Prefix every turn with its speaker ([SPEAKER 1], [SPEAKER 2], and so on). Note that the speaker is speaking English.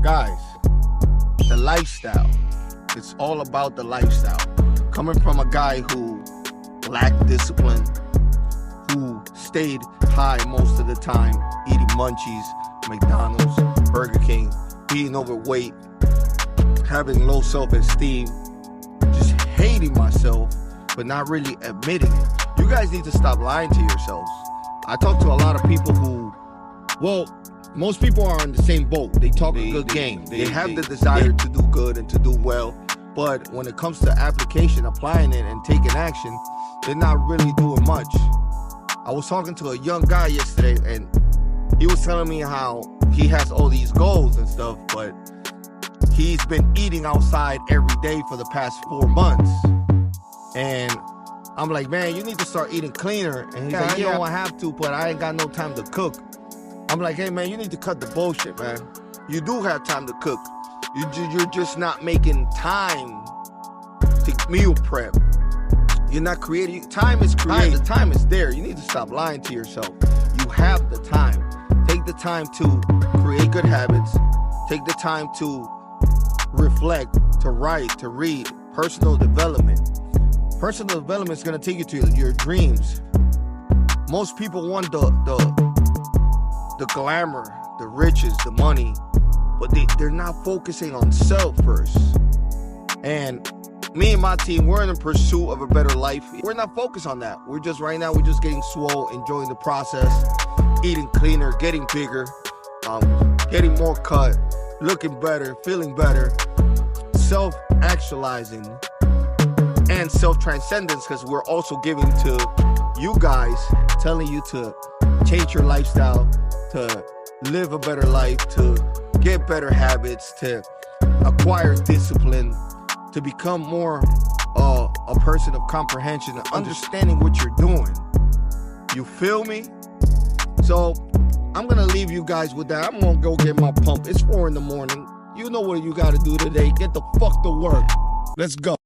[SPEAKER 1] Guys, the lifestyle. It's all about the lifestyle. Coming from a guy who lacked discipline, who stayed high most of the time, eating munchies, McDonald's, Burger King, being overweight, having low self-esteem, just hating myself, but not really admitting it. You guys need to stop lying to yourselves. I talk to a lot of people who, most people are in the same boat. They talk a good game. They have the desire to do good and to do well, but when it comes to application, applying it and taking action, they're not really doing much. I was talking to a young guy yesterday, and he was telling me how he has all these goals and stuff, but he's been eating outside every day for the past 4 months. And I'm like, man, you need to start eating cleaner. And he's like, I have to, but I ain't got no time to cook. I'm like, hey, man, you need to cut the bullshit, man. You do have time to cook. You're just not making time to meal prep. You're not creating. Time is created. The time is there. You need to stop lying to yourself. You have the time. Take the time to create good habits. Take the time to reflect, to write, to read. Personal development. Personal development is going to take you to your dreams. Most people want the glamour, the riches, the money, but they're not focusing on self first. And me and my team, we're in the pursuit of a better life. We're not focused on that. We're just getting swole, enjoying the process, eating cleaner, getting bigger, getting more cut, looking better, feeling better, self-actualizing, and self-transcendence, because we're also giving to you guys, telling you to change your lifestyle, to live a better life, to get better habits, to acquire discipline, to become more a person of comprehension and understanding what you're doing. You feel me? So I'm gonna leave you guys with that. I'm gonna go get my pump. It's 4 in the morning. You know what you gotta do today. Get the fuck to work. Let's go.